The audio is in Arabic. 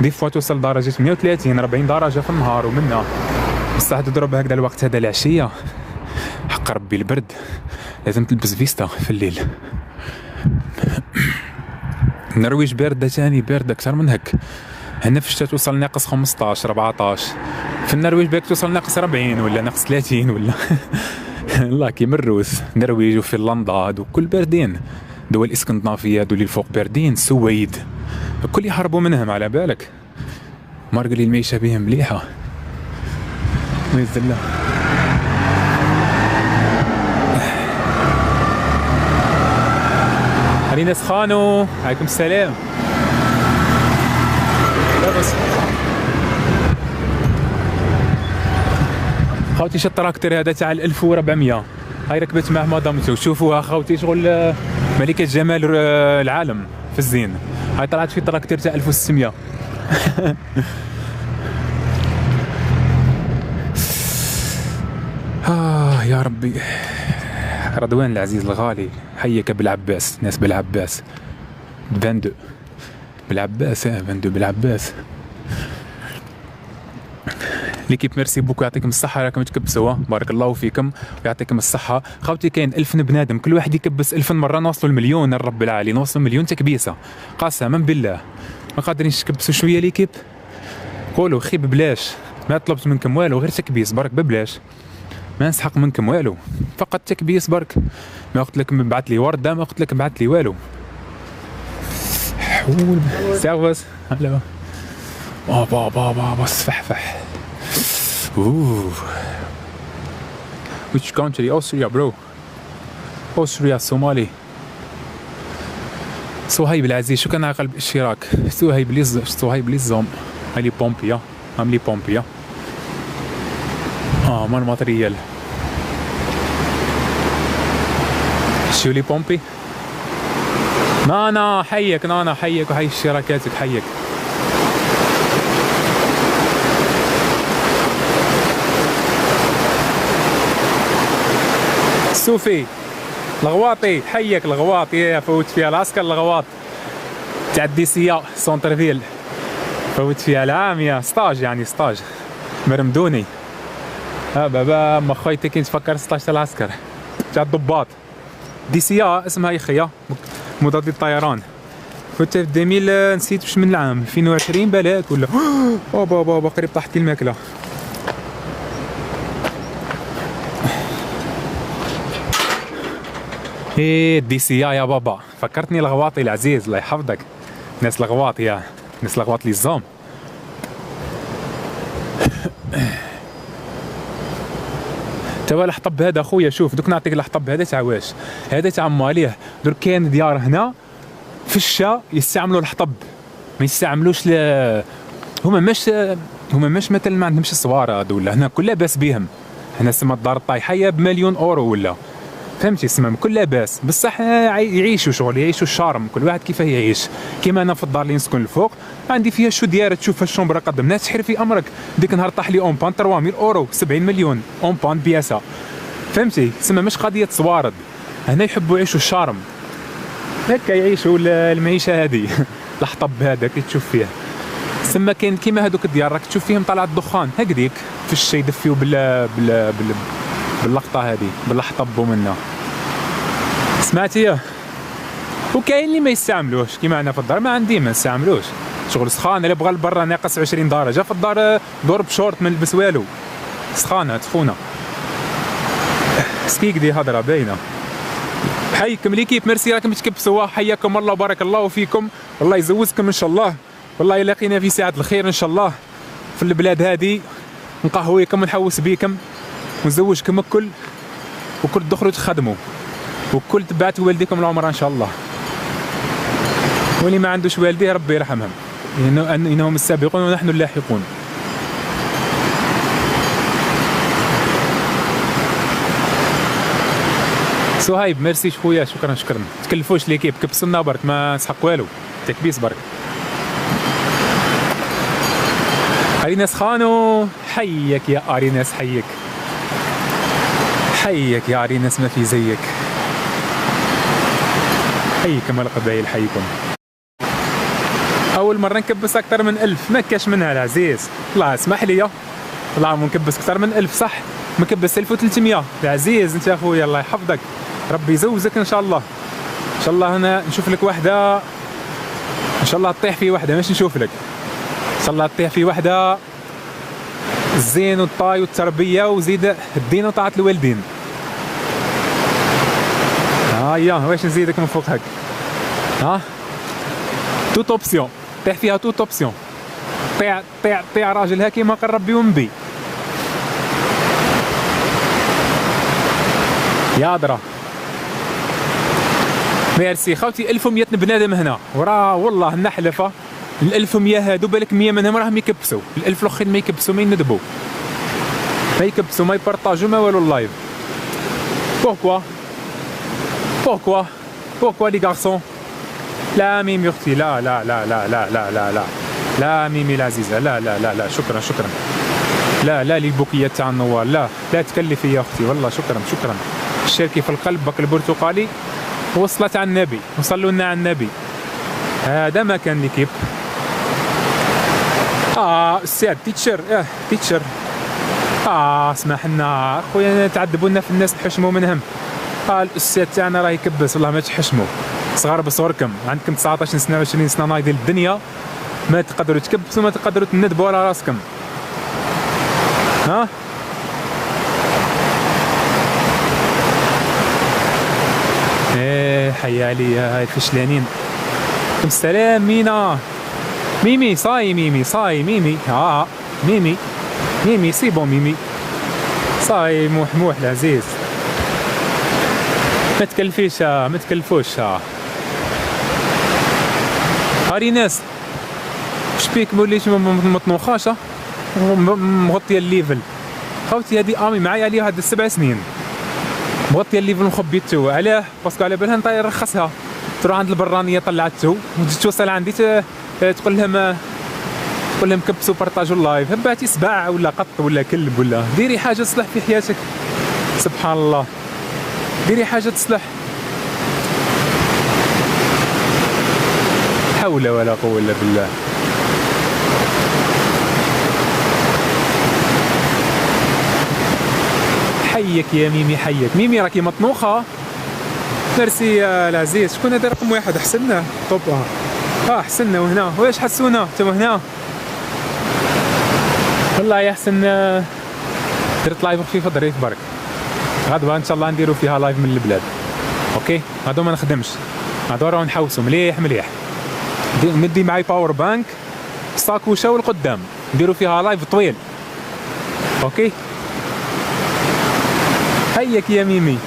دي فوا توصل درجة 38 40 درجة في النهار ومنها بصح تضرب هكذا الوقت هذا العشية حق ربي البرد لازم تلبس فيستا في الليل. النرويج باردة تاني باردة أكثر من هك. هنا في الشتا توصل ناقص 15 14 في النرويج باك توصل ناقص 40 ولا ناقص 30 ولا الله كيما الروس. النرويج وفنلندا هادو كل باردين. دول الاسكندنافية هادو اللي الفوق باردين. السويد الكل يهربوا منهم على بالك. مارقلي المعيشة بهم مليحة. ويزل الله. علينا سخانو. عليكم السلام. لا بس خوتي شو التراكتور هذا تاع 1400 هاي ركبت معه مدامته. شوفوها خوتي شغل ملكة جمال العالم في الزين. هاي طلعت في تراكتور تاع 1600. يا ربي. رضوان العزيز الغالي حيك بالعباس. ناس بالعباس 22 بالعباس 22 بالعباس. ليكيب ميرسي بوكو يعطيكم الصحة راكم تكبسوا بارك الله فيكم ويعطيكم الصحة. خوتي كاين 1000 بنادم كل واحد يكبس 1000 مرة نوصلوا المليون. الرب العالي نوصلوا مليون تكبيسة قسما بالله. ما قادرينش تكبسوا شوية ليكيب. قولوا خيب بلاش. ما طلبت منكم والو غير تكبيس برك ببلاش. ما نسحق منكم والو فقط تكبيس برك. ما قلت لك بعث لي وردة ما قلت لك بعث لي والو. حول سيرفس هلا بابا بابا صفحفح. Which country? Austria bro. Austria Somali. صهيب العزيز شو كان على قلب الاشتراك. صهيب ليزوم هاي بومبيا عملي بومبيا. مال ماتريال شو لي بومبي. نانا حيك نانا حيك وحي اشتراكاتك حيك. سوفي الغواطي حيك الغواط فوت فيها العسكر الغواط تاع الديسيا سونترفيل. فوت فيها العام يا ستاج يعني ستاج مرمدوني. بابا ما خويتي كي تفكر 16 تاع العسكر تاع الضباط. ديسيا اسمها يا خيا مضاد للطيران. كنت في 2000 نسيت واش من العام 2020 بالك ولا بابا قريب طاحت لي الماكله. ديسيا يا بابا فكرتني الغواطي العزيز الله يحفظك. ناس الغواط ناس الغواط لي الزوم. توا الحطب هذا خويا شوف دوك نعطيك الحطب هذا تاع واش. هذا تاع ماليه درك كاين ديار هنا في الشا يستعملوا الحطب ما يستعملوش هما مش مثلا ما عندهمش الصواره هذو ولا هنا كل لاباس بهم. هنا سما الدار الطايحيه بمليون اورو ولا فهمتي سما كل لاباس بصح يعيشوا شغل يعيشوا الشارم كل واحد كيفاه يعيش. كيما انا في الدار اللي نسكن الفوق عندي فيها شو ديار تشوف الشومبره قدمنا تحير في امرك. ديك النهار طاح لي اون بان 3000 اورو 70 مليون اون بان بياسه فهمتي. سما مش قضيه صوارد. هنا يحبوا يعيشوا الشارم هكا يعيشوا المعيشه هذه. الحطب هذا كي تشوف فيه سما كاين كيما هذوك الديار راك تشوف فيهم طلعت الدخان هكذيك في الشي يدفيو باللقطه هذه بالحطب ومنها سمعتي. وكاين اللي ما يستعملوش كيما انا في الدار ما عندي ما نستعملوش شغل سخانه. اللي بغى لبرا ناقص 20 درجه في الدار دور بشورت ما نلبس والو سخانه تخونه. سكيك دي هضره باينه. حيكم ليكيب ميرسي راكم تكبسوا حياكم الله وبارك الله فيكم. والله يزوجكم ان شاء الله. والله يلاقينا في ساعه الخير ان شاء الله في البلاد هذه نقهويكم ونحوس بيكم ونزوجكم الكل وكل تدخلوا تخدموا وكل تبعتوا والديكم العمر ان شاء الله. واللي ما عندوش والديه ربي يرحمهم انهم السابقون ونحن اللاحقون. صهيب ميرسي خويا شكرا تكلفوش ليكيب كبسنا برك ما نسحق والو تكبيس برك. اريناس خانو حيك يا اريناس حيك يا اريناس ما في زيك. حيكم القبائل حيكم. اول مره نكبس اكثر من 1000 ما كاش منها العزيز. الله اسمح لي، والله نكبس اكثر من 1000 صح، مكبس 1300 العزيز. انت اخويا الله يحفظك، ربي يزوزك ان شاء الله. ان شاء الله هنا نشوف لك وحده، ان شاء الله تطيح في وحده ماشي نشوف لك، ان شاء الله تطيح في وحده الزين والطاي والتربيه وزيد الدين وطاعه الوالدين. هيا واش نزيدك من فوق هك؟ ها توت اوبسيون، طيح فيها توت اوبسيون. طيع راجلها كيما قال ربي ونبي. يا درا ميرسي خوتي. 1100 بنادم هنا وراه والله نحلفه. ال 1100 هادو بالك 100 منهم راهم يكبسوا، ال 1000 الاخرين ما يكبسوا، ما يندبوا، ما يكبسوا، ما يبارطاجوا ما والو اللايف. بوركوا لي غارسون؟ لا ميمي اختي، لا لا لا لا لا لا لا لا لا ميمي العزيزه، لا لا لا لا شكرا شكرا. لا لا للبوكيه تاع النوار، لا لا تكلفي يا اختي والله شكرا شكرا. الشركي في القلب بك البرتقالي وصلت على النبي، وصلوا لنا على النبي. هذا ما كان ليكيب. استاذ تيتشر، تيتشر. اسمح لنا خويا تعذبوا لنا في الناس تحشموا منهم. الاستاذ تاعنا راه يكبس والله ما تحشموا، صغار بصوركم عندكم 19 سنه 20 سنه نايضين الدنيا، ما تقدروا تكبسوا، ما تقدروا تندبوا على راسكم. ها حيا عليا هاي فشلانين. عليكم السلام مينا. ميمي صاي، ميمي صاي، ميمي ميمي ميمي سي بون ميمي صاي. موح العزيز ما تكلفيش، ما تكلفوش. هاري ناس شبيك موليش مطنوخاش مغطيه الليفل. خوتي هادي امي معايا عليها هاد 7 سنين مغطيه الليفل مخبيتو. علاه؟ باسكو على بالها نطير رخصها، تروح عند البرانيه طلعتو وتجي توصل عندي تقول لهم كبسوا بارطاجوا اللايف. هباتي سبع ولا قط ولا كلب ولا ديري حاجه تصلح في حياتك. سبحان الله، ديري حاجه تصلح. حول ولا قوه الا بالله. حيك يا ميمي، حيك ميمي راكي مطنوخه. ميرسي يا العزيز. شكون هذا رقم واحد؟ حسنا طوب. حسنا وهنا واش حسونا انتم هنا؟ والله يحسن درت لايف خفيفه ظريف برك. غدوه ان شاء الله نديرو فيها لايف من البلاد. اوكي غدوه ما نخدمش، غدوه راهو نحوسو مليح مليح. ندي معاي باور بانك ساكوشه والقدام نديرو فيها لايف طويل. اوكي هيك يا ميمي.